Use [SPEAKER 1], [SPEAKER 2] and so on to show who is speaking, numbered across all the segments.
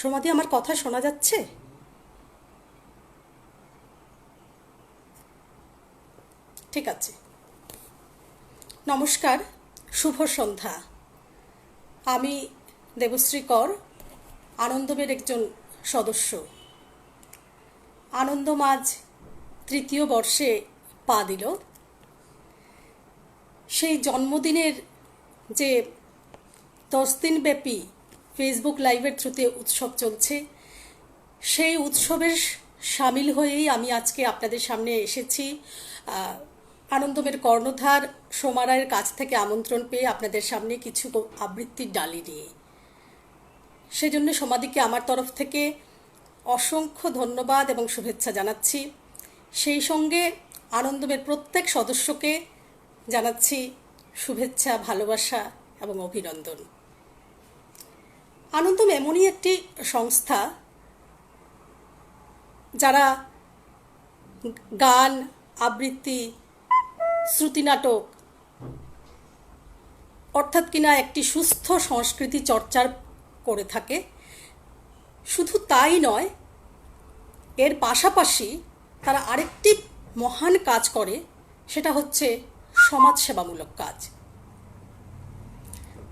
[SPEAKER 1] সমাধি, আমার কথা শোনা যাচ্ছে? ঠিক আছে। নমস্কার, শুভ সন্ধ্যা। আমি দেবশ্রী কর, আনন্দমের একজন সদস্য। আনন্দম আজ তৃতীয় বর্ষে পা দিল। সেই জন্মদিনের যে 10 দিনব্যাপী ফেসবুক লাইভের থ্রুতে উৎসব চলছে, সেই উৎসবের সামিল হয়েই আমি আজকে আপনাদের সামনে এসেছি। আনন্দমের কর্ণধার সোমা রায়ের কাছ থেকে আমন্ত্রণ পেয়ে আপনাদের সামনে কিছু আবৃত্তির ডালি নিয়ে। সেজন্য সোমাদিকে আমার তরফ থেকে অসংখ্য ধন্যবাদ এবং শুভেচ্ছা জানাচ্ছি। সেই সঙ্গে আনন্দমের প্রত্যেক সদস্যকে জানাচ্ছি শুভেচ্ছা, ভালোবাসা এবং অভিনন্দন। আনন্দম এমনই একটি সংস্থা যারা গান, আবৃত্তি, শ্রুতিনাটক অর্থাৎ কিনা একটি সুস্থ সংস্কৃতি চর্চার করে থাকে। শুধু তাই নয়, এর পাশাপাশি তারা আরেকটি মহান কাজ করে, সেটা হচ্ছে সমাজসেবামূলক কাজ।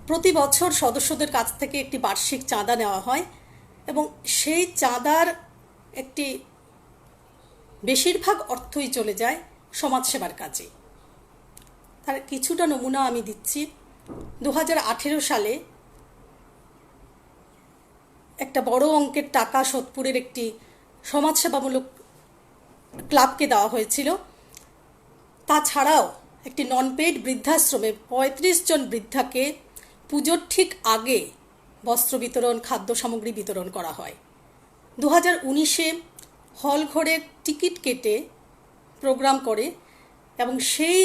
[SPEAKER 1] প্রতি বছর সদস্যদের কাছ থেকে একটি বার্ষিক চাঁদা নেওয়া হয় এবং সেই চাঁদার একটি বেশিরভাগ অর্থই চলে যায় সমাজসেবার কাজে। তার কিছুটা নমুনা আমি দিচ্ছি। 2018 সালে একটা বড় অঙ্কের টাকা সোদপুরের একটি সমাজসেবামূলক ক্লাবকে দেওয়া হয়েছিল। তাছাড়াও একটি নন পেইড বৃদ্ধাশ্রমে 35 জন বৃদ্ধাকে পুজোর ঠিক আগে বস্ত্র বিতরণ, খাদ্য সামগ্রী বিতরণ করা হয়। 2019-এ হল ঘরের টিকিট কেটে প্রোগ্রাম করে এবং সেই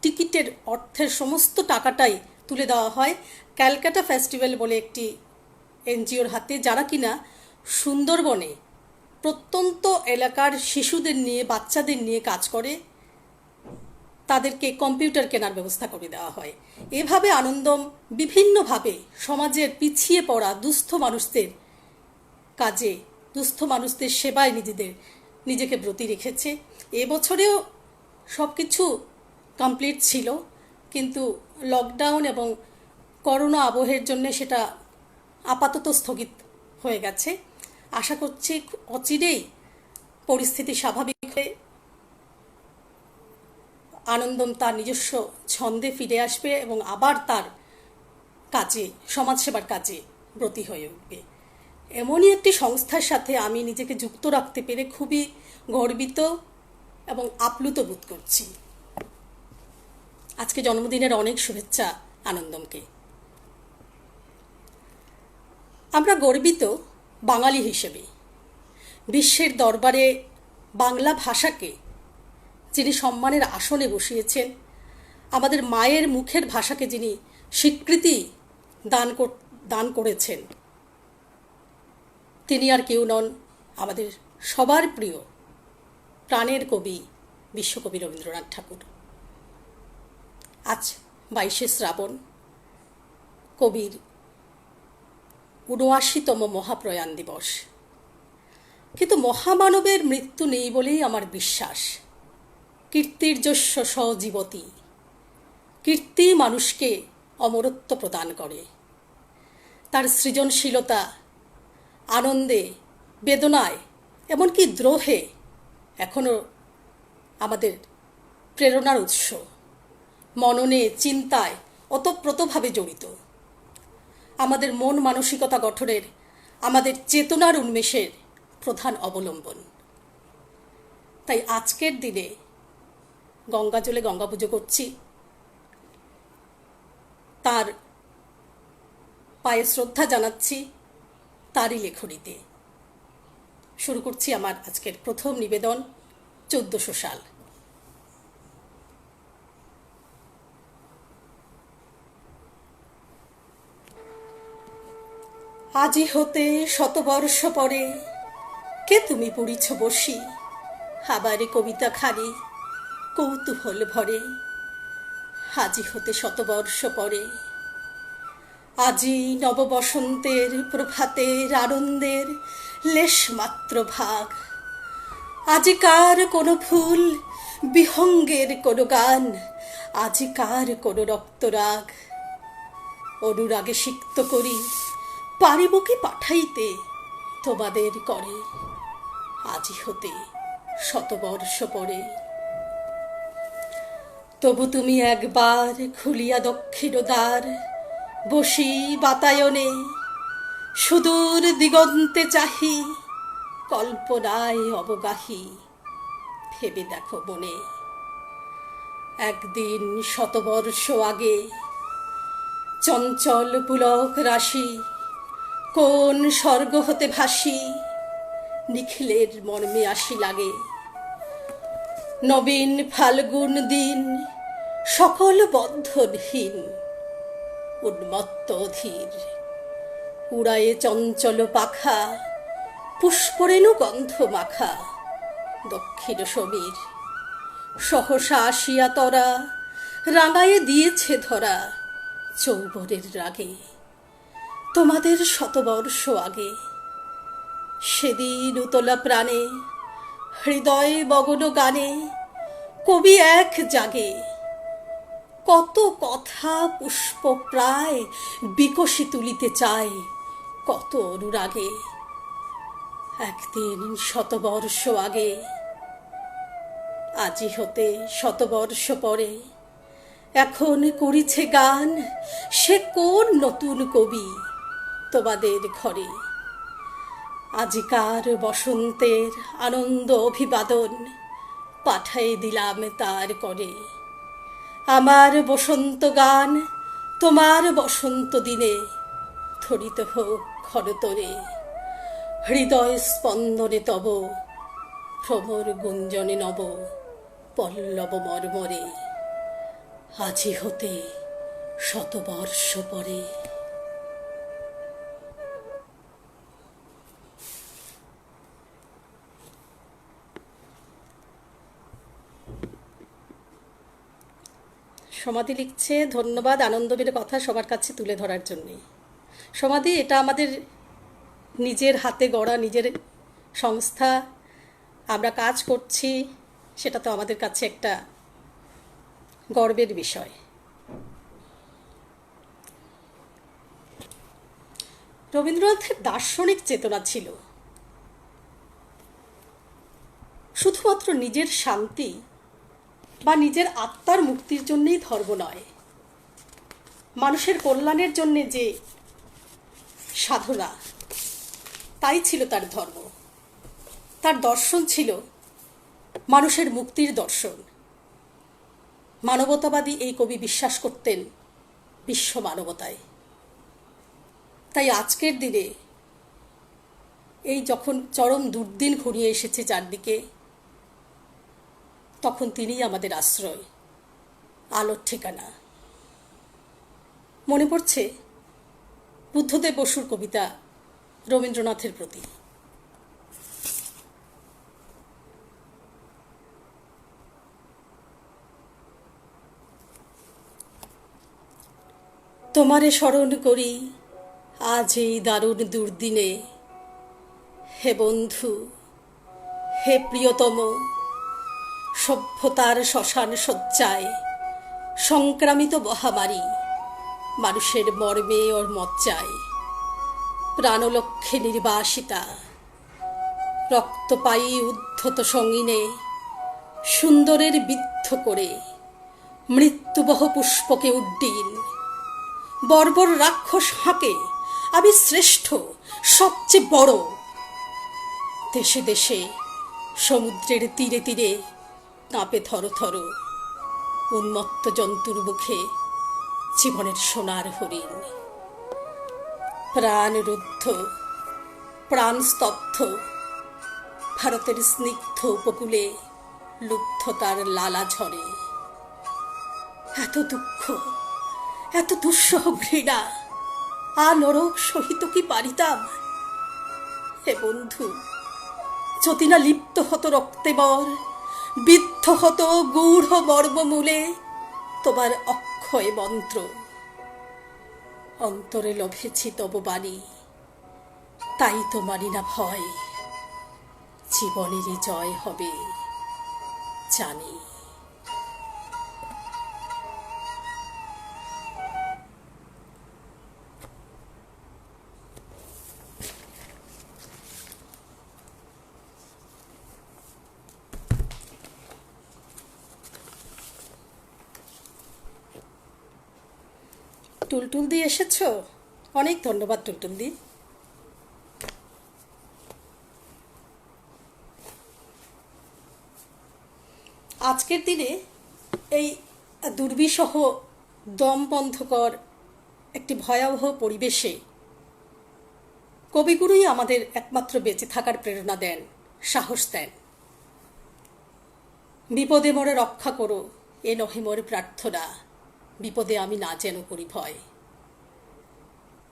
[SPEAKER 1] টিকিটের অর্থের সমস্ত টাকাটাই তুলে দেওয়া হয় ক্যালকাটা ফেস্টিভ্যাল বলে একটি এনজিওর হাতে, যারা কিনা সুন্দরবনে প্রত্যন্ত এলাকার শিশুদের নিয়ে, বাচ্চাদের নিয়ে কাজ করে। তাদেরকে কম্পিউটার কেনার ব্যবস্থা করে দেওয়া হয়। এভাবে আনন্দম বিভিন্নভাবে সমাজের পিছিয়ে পড়া দুস্থ মানুষদের কাজে, দুস্থ মানুষদের সেবায় নিজেকে ব্রতী রেখেছে। এবছরেও সব কিছু কমপ্লিট ছিল, কিন্তু লকডাউন এবং করোনা আবহের জন্য সেটা আপাতত স্থগিত হয়ে গেছে। আশা করছি অচিরেই পরিস্থিতি স্বাভাবিক হয়ে আনন্দম তার নিজস্ব ছন্দে ফিরে আসবে এবং আবার তার কাজে, সমাজসেবার কাজে ব্রতী হয়ে উঠবে। এমনই একটি সংস্থার সাথে আমি নিজেকে যুক্ত রাখতে পেরে খুবই গর্বিত এবং আপ্লুত বোধ করছি। আজকে জন্মদিনের অনেক শুভেচ্ছা আনন্দমকে। আমরা গর্বিত বাঙালি হিসেবে। বিশ্বের দরবারে বাংলা ভাষাকে যিনি সম্মানের আসনে বসিয়েছেন, আমাদের মায়ের মুখের ভাষাকে যিনি স্বীকৃতি দান করেছেন, তিনি আর কেউ নন, আমাদের সবার প্রিয় প্রাণের কবি বিশ্বকবি রবীন্দ্রনাথ ঠাকুর। আজ 22শে শ্রাবণ, কবির 79তম মহাপ্রয়াণ দিবস। কিন্তু মহামানবের মৃত্যু নেই বলেই আমার বিশ্বাস। কীর্তির যস্য সজীবতী, কীর্তি মানুষকে অমরত্ব প্রদান করে। তার সৃজনশীলতা আনন্দে, বেদনায়, এমনকি দ্রোহে এখনো আমাদের প্রেরণার উৎস, মননে, চিন্তায় ওতপ্রোতভাবে জড়িত। আমাদের মন মানসিকতা গঠনের, আমাদের চেতনার উন্মেষের প্রধান অবলম্বন। তাই আজকের দিনে গঙ্গা জলে গঙ্গা পুজো করছি, তার পায়ে শ্রদ্ধা জানাচ্ছি, তারই লেখনীতে। শুরু করছি আমার আজকের প্রথম নিবেদন, 1400 সাল। আজি হতে শতবর্ষ পরে কে তুমি পড়িছ বসি, আবারে কবিতা খানি কৌতূহল ভরে। আজি হতে শতবর্ষ পরে আজি নববসন্তের প্রভাতের আনন্দের লেশমাত্র ভাগ। আজিকার কোনো ফুল বিহঙ্গের কোনো গান, আজিকার কোনো রক্তরাগ। অনুরাগে সিক্ত করি পারিব কি পাঠাইতে তোমাদের করে, আজি হতে শতবর্ষ পরে। তবু তুমি একবার খুলিয়া দক্ষিণ দ্বার, বসি বাতায়নে সুদূর দিগন্তে চাহি, কল্পনায় অবগাহী ভেবে দেখো মনে। একদিন শতবর্ষ আগে চঞ্চল পুলক রাশি কোন স্বর্গ হতে ভাসি, নিখিলের মর্মে আসি লাগে। নবীন ফাল্গুন দিন সকল বন্ধনহীন, উন্মত্ত অধীর উড়ায়ে চঞ্চল পাখা, পুষ্পরেণু গন্ধ মাখা দক্ষিণ সমীর। সহসা আসিয়া তরা রাঙায়ে দিয়েছে ধরা, যৌবনের রাগে তোমাদের শতবর্ষ আগে। সেদিন উতলা প্রাণে হৃদয় মগন গানে কবি এক জাগে, কত কথা পুষ্প প্রায় বিকশি তুলিতে চায় কত অনুরাগে। একদিন শতবর্ষ আগে, আজি হতে শতবর্ষ পরে। এখন করিছে গান সে কোন নতুন কবি তোমাদের ঘরে। আজিকার বসন্তের আনন্দ অভিবাদন পাঠাই দিলাম তার করে। আমার বসন্ত গান তোমার বসন্ত দিনে ধরিত হোক খরতরে। হৃদয় স্পন্দনে তব ভ্রমর গুঞ্জনে নব পল্লব মর্মরে, আজি হতে শতবর্ষ পরে। সমাধি লিখছে, ধন্যবাদ আনন্দবীর কথা সবার কাছে তুলে ধরার জন্যে। সমাধি এটা আমাদের নিজের হাতে গড়া, নিজের সংস্থা, আমরা কাজ করছি, সেটা তো আমাদের কাছে একটা গর্বের বিষয়। রবীন্দ্রনাথের দার্শনিক চেতনা ছিল শুধুমাত্র নিজের শান্তি বা নিজের আত্মার মুক্তির জন্যই ধর্ম নয়, মানুষের কল্যাণের জন্যে যে সাধনা, তাই ছিল তার ধর্ম। তার দর্শন ছিল মানুষের মুক্তির দর্শন। মানবতাবাদী এই কবি বিশ্বাস করতেন বিশ্ব মানবতায়। তাই আজকের দিনে এই যখন চরম দুর্দিন ঘনিয়ে এসেছে চারদিকে, তখন তিনিই আমাদের আশ্রয়, আলোর ঠিকানা। মনে পড়ছে বুদ্ধদেব বসুর কবিতা রবীন্দ্রনাথের প্রতি। তোমারে স্মরণ করি আজ এই দারুণ দুর্দিনে, হে বন্ধু হে প্রিয়তম। সভ্যতার শ্মশান শয্যায় সংক্রামিত মহামারী, মানুষের মর্মে ওর মজ্জায় প্রাণলক্ষ্যে নির্বাসিতা। রক্তপায়ী উদ্ধত সঙ্গিনে সুন্দরের বিদ্ধ করে মৃত্যুবহ পুষ্পকে উড্ডীন। বর্বর রাক্ষস হাঁকে আমি শ্রেষ্ঠ, সবচেয়ে বড়। দেশে দেশে সমুদ্রের তীরে তীরে কাঁপে থর থর, উন্মত্ত জন্তুর মুখে জীবনের সোনার হরিণ। প্রাণ রুদ্ধ, প্রাণ স্তব্ধ, ভারতের স্নিগ্ধ উপকূলে লুব্ধতার লালা ঝরে। এত দুঃখ, এত দুঃসহ ঘৃণা, নরক সহিত কি পারিতাম? হে বন্ধু, যদি না লিপ্ত হতো রক্তে বর, বিদ্ধ হতো গূঢ় মর্মমূলে তোমার অক্ষয় মন্ত্র। অন্তরে লভেছি তব বাণী, তাই তো মানি না ভয়, জীবনেরই জয় হবে জানি। টুলটুল দি এসেছো? অনেক ধন্যবাদ টুলটুল দি। আজকের দিনে এই দুর্বিষহ দম বন্ধকর একটি ভয়াবহ পরিবেশে কবিগুরুই আমাদের একমাত্র বেঁচে থাকার প্রেরণা দেন, সাহস দেন। বিপদে মোরে রক্ষা করো, এ নহে মোর প্রার্থনা, বিপদে আমি না যেন করি ভয়।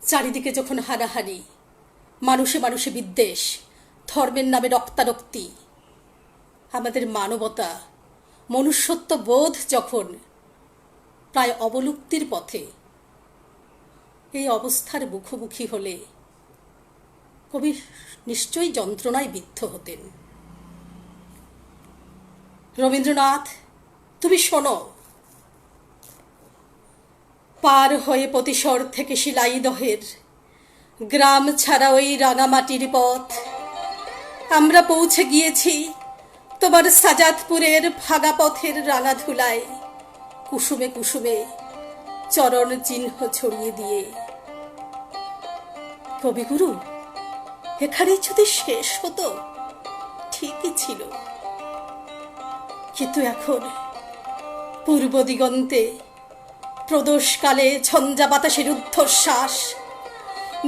[SPEAKER 1] চারিদিকে যখন হানাহানি, মানুষে মানুষে বিদ্বেষ, ধর্মের নামে রক্তারক্তি, আমাদের মানবতা, মনুষ্যত্ব বোধ যখন প্রায় অবলুপ্তির পথে, এই অবস্থার মুখোমুখি হলে কবি নিশ্চয়ই যন্ত্রণায় বিদ্ধ হতেন। রবীন্দ্রনাথ, তুমি শোনো, পার হয়ে প্রতিশর থেকে শিলাইদহের গ্রাম ছাড়া ওই রাঙামাটির পথ, আমরা পৌঁছে গিয়েছি তোমার সাজাদপুরের ভাগা পথের রাঙা ধুলায়, কুসুমে কুসুমে চরণ চিহ্ন ছড়িয়ে দিয়ে। কবিগুরু, এখানে যদি শেষ হতো ঠিকই ছিল, কিন্তু এখন পূর্ব দিগন্তে প্রদোষকালে ঝঞ্ঝা বাতাসের ঊর্ধ্বশ্বাস,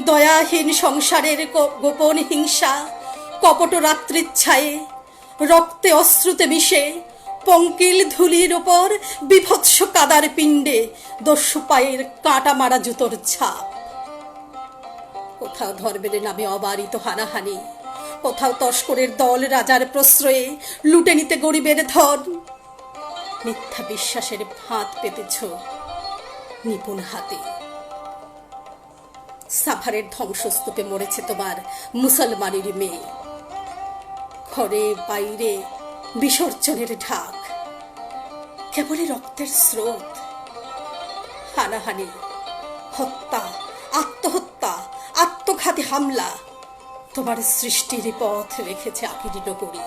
[SPEAKER 1] দয়াহীন সংসারের গোপন হিংসা, কপট রাত্রিচ্ছায়ে রক্তে অশ্রুতে মিশে পঙ্কিল ধুলির ওপর বিভৎস কাদার পিণ্ডে দস্যু পায়ের কাঁটা মারা জুতোর ছাপ। কোথাও ধর্মের নামে অবারিত হানাহানি, কোথাও তস্করের দল রাজার প্রশ্রয়ে লুটে নিতে গরিবের ধন। মিথ্যা বিশ্বাসের ফাঁদ পেতেছ নিপুণ হাতে। সাভারের ধ্বংসস্তূপে মরেছে তোমার মুসলমানের মেয়ে, ঘরে বাইরে বিসর্জনের ঢাক, কেবলই রক্তের স্রোত। হানাহানি, হত্যা, আত্মহত্যা, আত্মঘাতী হামলা তোমার সৃষ্টির পথ রেখেছে আকিরিত করি।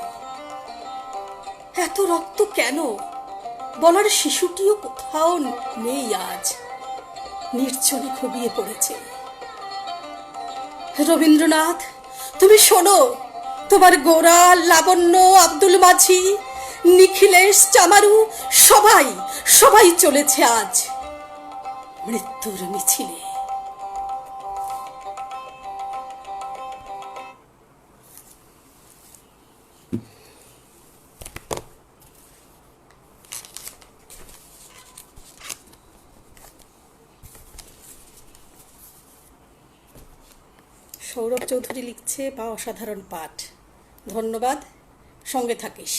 [SPEAKER 1] এত রক্ত কেন বলার শিশুটিও কোথাও নেই আজ, নির্জনে ঘুমিয়ে পড়েছে। রবীন্দ্রনাথ, তুমি শোনো, তোমার গোরা, লাবণ্য, আব্দুল মাঝি, নিখিলেশ, চামারু সবাই সবাই চলেছে আজ মৃত্যুর মিছিলে। সৌরভ চৌধুরী লিখছে, বা অসাধারণ পাঠ, ধন্যবাদ, সঙ্গে থাকিস।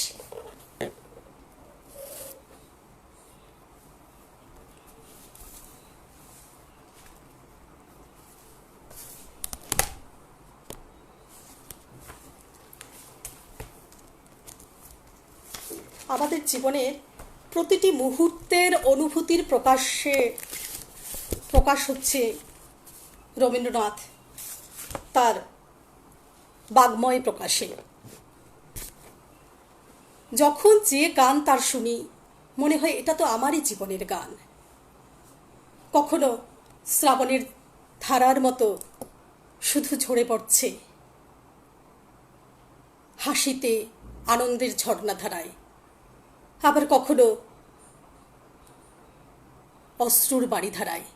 [SPEAKER 1] আমাদের জীবনের প্রতিটি মুহূর্তের অনুভূতির প্রকাশ হচ্ছে রবীন্দ্রনাথ তার বাগ্ময় প্রকাশে। যখন যে গান তার শুনি মনে হয় এটা তো আমারই জীবনের গান। কখনো শ্রাবণের ধারার মতো শুধু ঝরে পড়ছে হাসিতে, আনন্দের ঝর্ণাধারায়, আবার কখনো অশ্রুর বাড়িধারায়,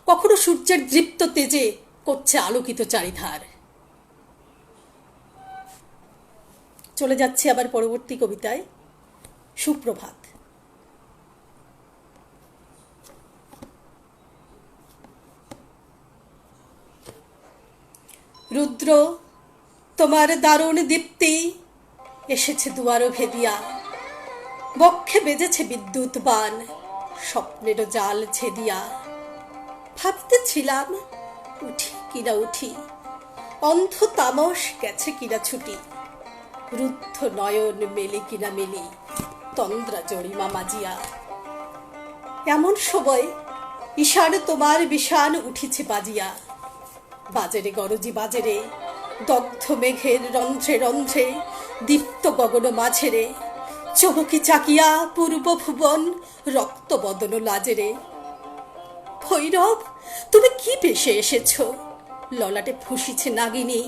[SPEAKER 1] কখনো সূর্যের দৃপ্ত তেজে করছে আলোকিত চারিধার। চলে যাচ্ছে আবার পরবর্তী কবিতায়। সুপ্রভাত। রুদ্র, তোমার দারুণ দীপ্তি এসেছে দুয়ারো ভেদিয়া, বক্ষে বেজেছে বিদ্যুৎ বান স্বপ্নেরও জাল ছেদিয়া। ভাবিতেছিলাম উঠি কিনা উঠি, অন্ধ তামস গেছে কিনা ছুটি, রুদ্ধ নয়ন মেলি কিনা মেলি, তন্দ্রা জড়িমা মাজিয়া। এমন সময় ঈশান তোমার বিষাণ উঠিছে বাজিয়া। বাজেরে গরজি বাজেরে, দগ্ধ মেঘের রন্ধ্রে রন্ধ্রে, দীপ্ত গগন মাঝেরে, চমকি চাকিয়া পূর্ব ভুবন রক্ত বদন লাজেরে। ভৈরব, তুমি কি বেশে এসেছ? ললাটে ফুসিছে নাগিনী।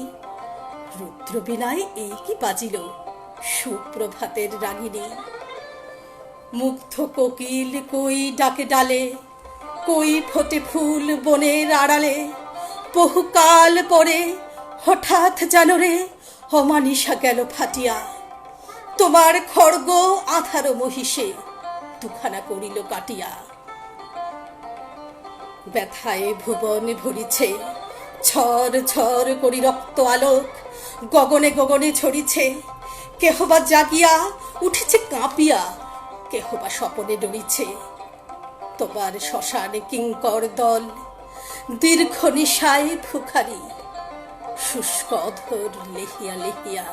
[SPEAKER 1] রুদ্র বিনায় এই কি বাজিল সুপ্রভাতের রাগিনী। মুগ্ধ কোকিল কই ডাকে ডালে, কই ফোটে ফুল বনের আড়ালে। বহুকাল পরে হঠাৎ যেন রে অমানিসা গেল ফাটিয়া। তোমার খড়গ আধার মহিষে দুখানা করিল কাটিয়া। ব্যথায় ভুবন ভরিছে, ঝড় ঝড় করি রক্ত আলোক গগনে গগনে ঝরিছে। কেহবা জাগিয়া উঠেছে কাঁপিয়া, কেহবা স্বপনে ডরিছে। তোমার শ্মশানে কিঙ্কর দল দীর্ঘ নিশায় ফুকারি, শুষ্ক অধর লেহিয়া লেহিয়া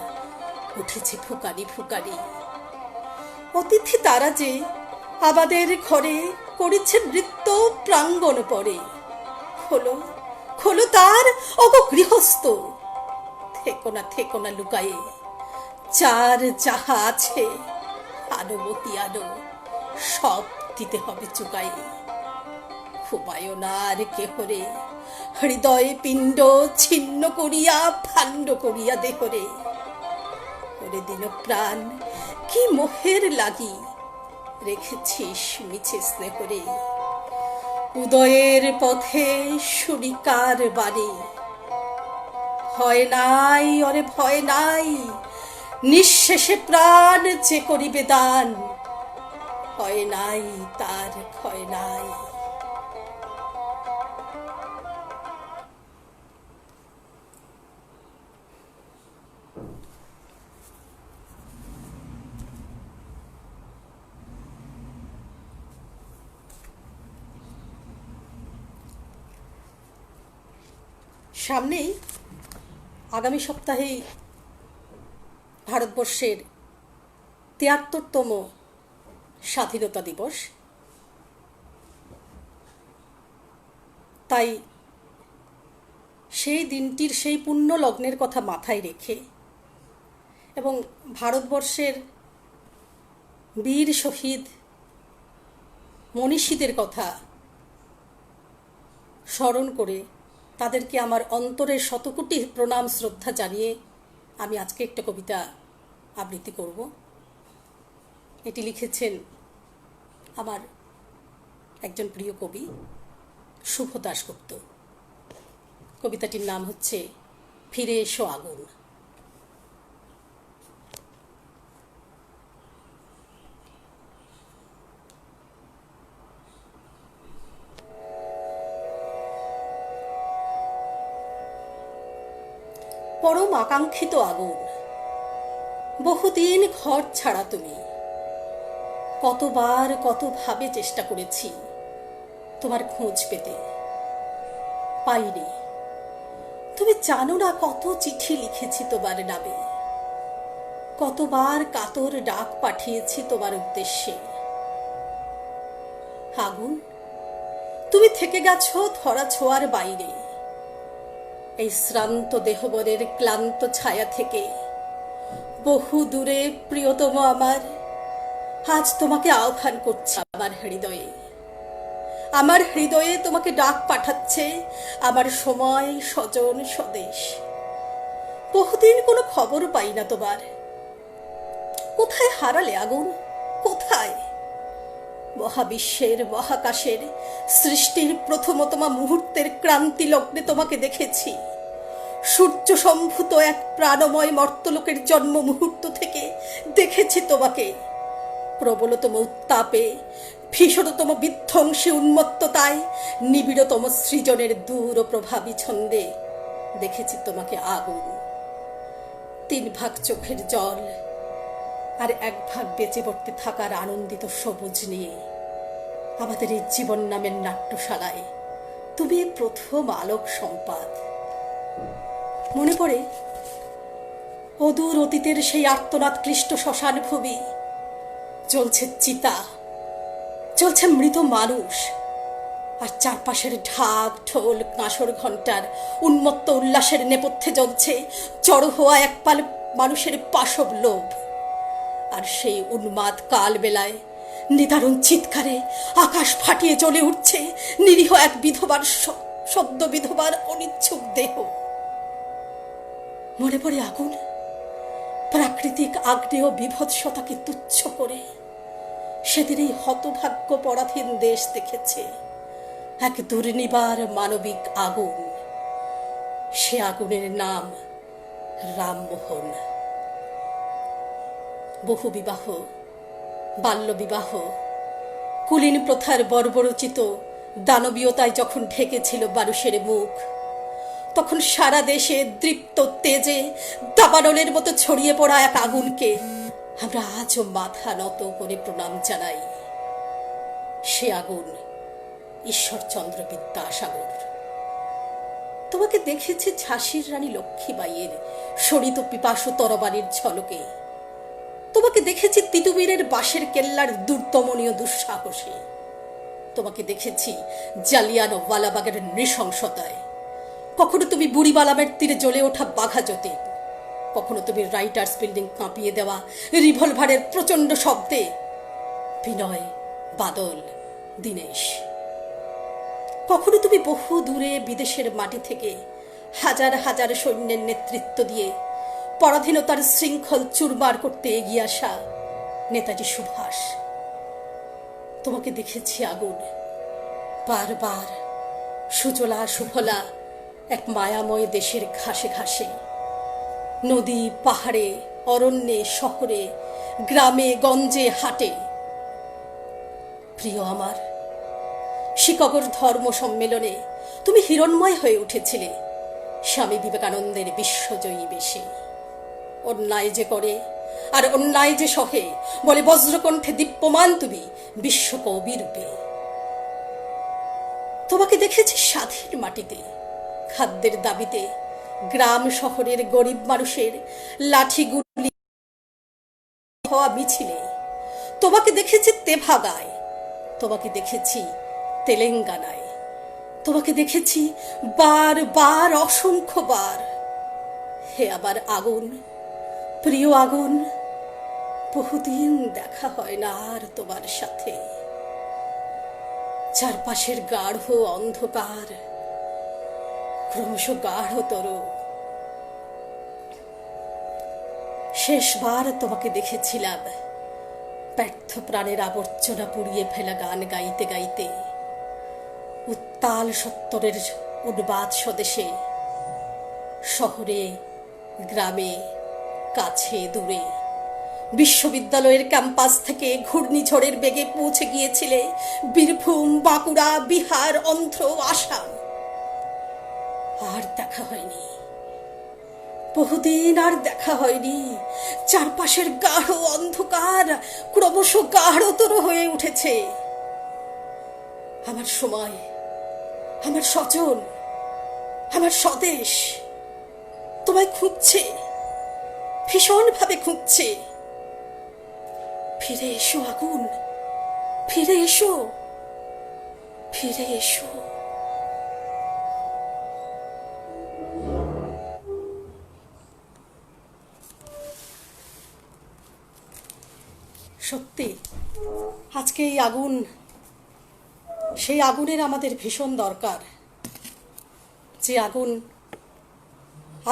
[SPEAKER 1] উঠেছে ফুকারি ফুকারি। অতিথি তারা যে আমাদের ঘরে করেছে নৃত্য প্রাঙ্গণ পরে। খোলো খোলো তার অগ গৃহস্থ, থেকো না লুকায়ে। চার যাহা আছে আনো মতি আনো, সব দিতে হবে চুকায়ে। ঘুমায় না আর কেহরে, হৃদয় পিণ্ড ছিন্ন করিয়া ফাণ্ড করিয়া দেহরে। ওরে দিন প্রাণ কি মোহের লাগি, রেখেছিস মিছে স্নেহরে। উদয়ের পথে সুরিকার বাণী, ভয় নাই অরে ভয় নাই, নিঃশেষে প্রাণ যে করিবে দান। ভয় নাই তার ভয় নাই। সামনেই আগামী সপ্তাহেই ভারতবর্ষের ৭৩তম স্বাধীনতা দিবস। তাই সেই দিনটির সেই পুণ্য লগ্নের কথা মাথায় রেখে এবং ভারতবর্ষের বীর শহীদ মনীষীদের কথা স্মরণ করে তাদেরকে আমার অন্তরের শতকোটি প্রণাম শ্রদ্ধা জানিয়ে আমি আজকে একটা কবিতা আবৃত্তি করব। এটি লিখেছেন আমার একজন প্রিয় কবি শুভ দাশগুপ্ত। কবিতাটির নাম হচ্ছে ফিরে এসো আগুন। পরম আকাঙ্ক্ষিত আগুন, বহুদিন ঘর ছাড়া তুমি। কতবার কতভাবে চেষ্টা করেছি তোমার খোঁজ পেতে, পাইনি। তুমি জানো না কত চিঠি লিখেছি তোমার নামে, কতবার কাতর ডাক পাঠিয়েছি তোমার উদ্দেশ্যে। আগুন, তুমি থেকে গেছো ধরা ছোঁয়ার বাইরে। এই শ্রান্ত দেহবনের ক্লান্ত ছায়া থেকে বহু দূরে প্রিয়তম আমার আজ তোমাকে আহ্বান করছে আমার হৃদয়ে। আমার হৃদয়ে তোমাকে ডাক পাঠাচ্ছে আমার সময় স্বজন স্বদেশ। বহুদিন কোনো খবর পাই না তোমার। কোথায় হারালে আগুন, কোথায়? মহাবিশ্বের মহাকাশের সৃষ্টির প্রথমতম মুহূর্তের ক্রান্তি লগ্নে তোমাকে দেখেছি। সূর্য সম্ভূত এক প্রাণময় মর্তলোকের জন্ম মুহূর্ত থেকে দেখেছি তোমাকে। প্রবলতম উত্তাপে, ভীষণতম বিধ্বংসী উন্মত্ততায়, নিবিড়তম সৃজনের দূর প্রভাবী ছন্দে দেখেছি তোমাকে আগুন। ৩ ভাগ চোখের জল আর 1 ভাগ বেঁচে পড়তে থাকার আনন্দিত সবুজ নিয়ে আমাদের এই জীবন নামের নাট্যশালায় তুমি প্রথম আলোক সম্পাদ। মনে পড়ে অদূর অতীতের সেই আর্তনাদ ক্লিষ্ট শ্মশান ভূমি, চলছে চিতা, চলছে মৃত মানুষ, আর চারপাশের ঢাক ঢোল কাঁসর ঘণ্টার উন্মত্ত উল্লাসের নেপথ্যে জ্বলছে জড়ো হওয়া একপাল মানুষের পাশব লোভ। আর সেই উন্মাদ কাল বেলায় নিদারুণ চিৎকারে আকাশ ফাটিয়ে জ্বলে উঠছে নিরীহ এক বিধবার, সদ্য বিধবার অনিচ্ছুক দেহ। মনে পড়ে আগুন প্রাকৃতিক আগ্নেয় বিভৎসতাকে তুচ্ছ করে সেদিন এই হতভাগ্য পরাধীন দেশ দেখেছে এক দুর্নিবার মানবিক আগুন। সে আগুনের নাম রামমোহন। বহু বিবাহ, বাল্যবিবাহ, কুলীন প্রথার বর্বরচিত দানবীয়তায় যখন ঢেকেছিল মানুষের মুখ, তখন সারা দেশে দৃপ্ত তেজে দাবানলের মতো ছড়িয়ে পড়া এক আগুনকে আমরা আজও মাথা নত করে প্রণাম জানাই। সে আগুন ঈশ্বরচন্দ্র বিদ্যাসাগর। তোমাকে দেখেছি ঝাঁসির রানী লক্ষ্মীবাইয়ের শোণিত পিপাসু তরবারির ঝলকে। তোমাকে দেখেছি তিতুমিরের বাঁশের কেল্লার দুর্দমনীয় দুঃসাহসে। তোমাকে দেখেছি জালিয়ানওয়ালাবাগের নৃশংসতায়। কখনো তুমি বুড়িবালামের তীরে জ্বলে ওঠা বাঘা জ্যোতি, কখনো তুমি রাইটার্স বিল্ডিং কাঁপিয়ে দেওয়া রিভলভারের প্রচণ্ড শব্দে। বিনয়, বাদল, দীনেশ। কখনো তুমি বহু দূরে বিদেশের মাটি থেকে হাজার হাজার সৈন্যের নেতৃত্ব দিয়ে পরাধীনতার শৃঙ্খল চুরমার করতে এগিয়ে আসা নেতাজি সুভাষ। তোমাকে দেখেছি আগুন বারবার সুজলা সুফলা এক মায়াময় দেশের ঘাসে ঘাসে, নদী, পাহাড়ে, অরণ্যে, শহরে, গ্রামে, গঞ্জে, হাটে। প্রিয় আমার, শিকাগোর ধর্ম সম্মেলনে তুমি হিরণ্ময় হয়ে উঠেছিলে স্বামী বিবেকানন্দের বিশ্বজয়ী বেশে। অন্যায় যে করে আর অন্যায় যে সহে বলে বজ্রকণ্ঠে দীপ্যমান তুমি বিশ্বকবি রূপে। তোমাকে দেখেছি স্বাধীন মাটিতে খাদ্যের দাবিতে গ্রাম শহরের গরিব মানুষের লাঠিগুলি হওয়া মিছিলে। তোমাকে দেখেছি তেভাগায়, তোমাকে দেখেছি তেলেঙ্গানায়, তোমাকে দেখেছি বারবার, অসংখ্যবার। হে আবার আগুন, প্রিয় আগুন, বহুদিন দেখা হয় না আর তোমার সাথে। চারপাশের গাঢ় অন্ধকার ক্রমশ গাঢ়তর। শেষবার তোমাকে দেখেছিলাম ব্যর্থ প্রাণের আবর্জনা পুড়িয়ে ফেলা গান গাইতে গাইতে উত্তাল সত্তরের উন্মাদ স্বদেশে, শহরে, গ্রামে, কাছে দূরে। বিশ্ববিদ্যালয়ের ক্যাম্পাস থেকে ঘূর্ণিঝড়ের বেগে পৌঁছে গিয়েছিলে বীরভূম, বাঁকুড়া, বিহার, অন্ধ্র, আসাম। আর দেখা হয়নি, বহুদিন আর দেখা হয়নি। চারপাশের গাঢ় অন্ধকার ক্রমশ গাঢ়তর হয়ে উঠেছে। আমার সময়, আমার স্বজন, আমার স্বদেশ তোমায় খুঁজছে, ভীষণভাবে খুঁজছে। ফিরে এসো আগুন, ফিরে এসো, ফিরে এসো। সত্যি আজকে এই আগুন, সেই আগুনের আমাদের ভীষণ দরকার, যে আগুন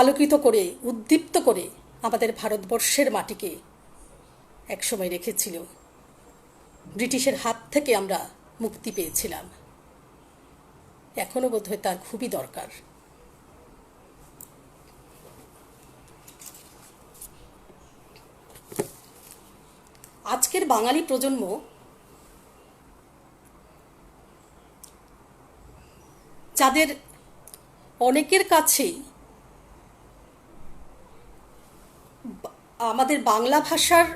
[SPEAKER 1] আলোকিত করে, উদ্দীপ্ত করে আমাদের ভারতবর্ষের মাটিকে একসময় রেখেছিল। ব্রিটিশের হাত থেকে আমরা মুক্তি পেয়েছিলাম, এখনো বোধহয় তার খুবই দরকার। আজকের বাঙালি প্রজন্ম যাদের অনেকের কাছেই আমাদের বাংলা ভাষার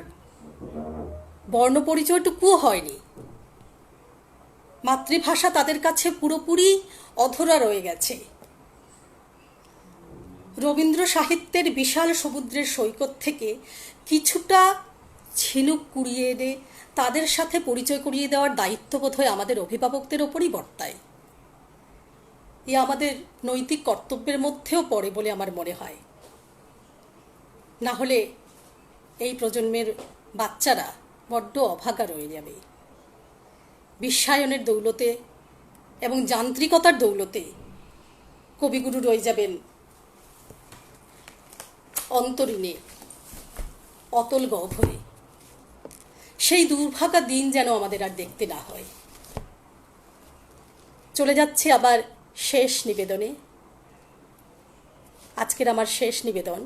[SPEAKER 1] বর্ণপরিচয়টুকুও হয়নি, মাতৃভাষা তাদের কাছে পুরোপুরি অধরা রয়ে গেছে। রবীন্দ্র সাহিত্যের বিশাল সমুদ্রের সৈকত থেকে কিছুটা ঝিনুক কুড়িয়ে এনে তাদের সাথে পরিচয় করিয়ে দেওয়ার দায়িত্ববোধ হয় আমাদের অভিভাবকদের ওপরই বর্তায়। এ আমাদের নৈতিক কর্তব্যের মধ্যেও পড়ে বলে আমার মনে হয়। না হলে এই প্রজন্মের বাচ্চারা বড্ড অভাগা রয়ে যাবে। বিশ্বায়নের দৌলতে এবং যান্ত্রিকতার দৌলতে কবিগুরু রয়ে যাবেন অন্তরীণে অতল গহ্বরে। সেই দুর্ভাগা দিন যেন আমাদের আর দেখতে না হয়। চলে যাচ্ছে আবার শেষ নিবেদনে। আজকের আমার শেষ নিবেদন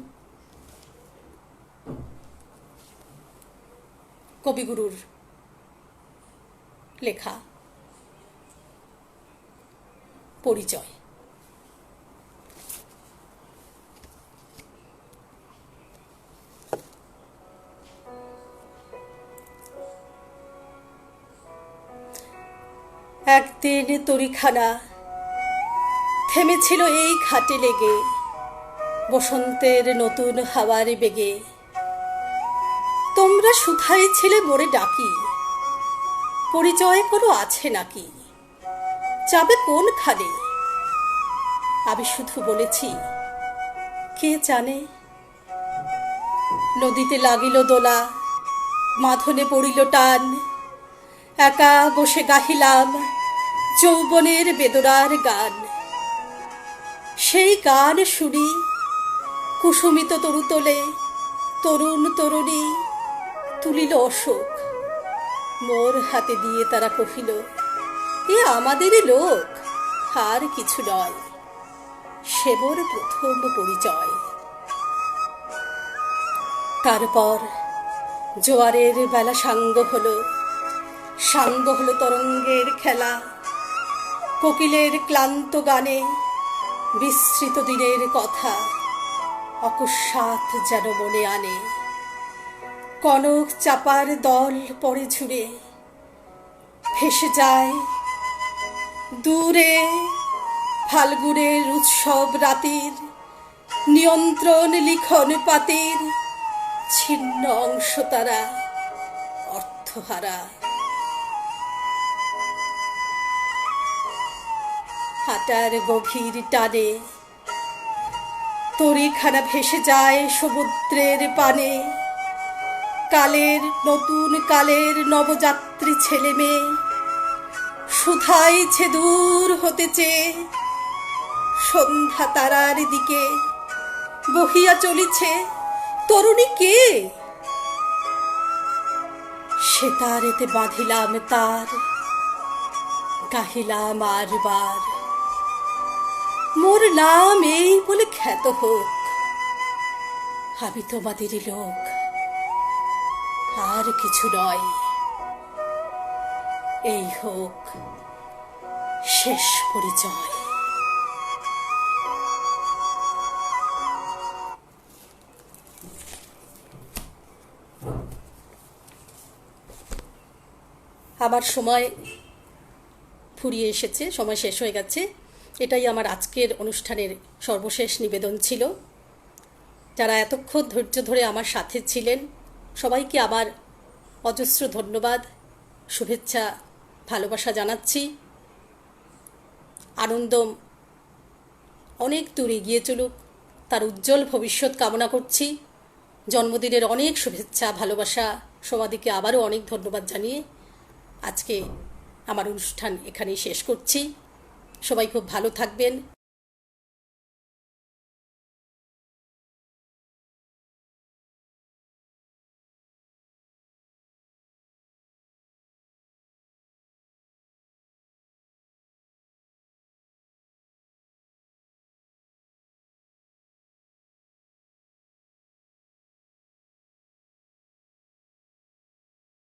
[SPEAKER 1] কবিগুরুর লেখা পরিচয়। একদিন তরিখানা থেমেছিল এই ঘাটে লেগে, বসন্তের নতুন হাওয়ার বেগে। তোমরা শুধাই ছিলে মোরে ডাকি, পরিচয় কোনো আছে নাকি, যাবে কোনখানে? আমি শুধু বলেছি কে জানে। নদীতে লাগিল দোলা, মাধনে পড়িল টান, একা বসে গাহিলাম যৌবনের বেদনার গান। সেই গান শুনি কুসুমিত তরুতলে তরুণ তরুণী তুলিল অশোক, মোর হাতে দিয়ে তারা কহিল, এ আমাদেরই লোক, আর কিছু নয়, সে মোর প্রথম পরিচয়। তারপর জোয়ারের বেলা সাঙ্গ হলো, সাঙ্গ হলো তরঙ্গের খেলা, কোকিলের ক্লান্ত গানে বিস্মৃত দিনের কথা অকস্মাৎ যেন মনে আনে। কনক চাপার দল পরে ঝুড়ে ভেসে যায় দূরে, ফাল্গুনের উৎসব রাতির নিয়ন্ত্রণ লিখন পাতির ছিন্ন অংশ তারা অর্থহারা। হাটার গভীর টানে তরিখানা ভেসে যায় সমুদ্রের পানে। কালের নতুন কালের নবযাত্রী ছেলে মেয়ে শুধাইছে দূর হতে চেয়ে, সন্ধ্যা তারার দিকে বহিয়া চলিছে তরুণী কে? সে তারেতে বাঁধিলাম তার, গাহিলাম আরবার, মোর নাম এই বলে খ্যাত হোক, আমি তোমাদেরই লোক, আর কিছু নয়, এই হোক শেষ পরিচয়। আমার সময় ফুরিয়ে এসেছে, সময় শেষ হয়ে গেছে। এটাই আমার আজকের অনুষ্ঠানের সর্বশেষ নিবেদন ছিল। যারা এতক্ষণ ধৈর্য ধরে আমার সাথে ছিলেন সবাইকে আমার অজস্র ধন্যবাদ, শুভেচ্ছা, ভালোবাসা জানাচ্ছি। আনন্দম অনেক দূর এগিয়ে চলুক, তার উজ্জ্বল ভবিষ্যৎ কামনা করছি। জন্মদিনের অনেক শুভেচ্ছা, ভালোবাসা। সমাধিকে আবারও অনেক ধন্যবাদ জানিয়ে আজকে আমার অনুষ্ঠান এখানেই শেষ করছি। সবাই খুব ভালো থাকবেন,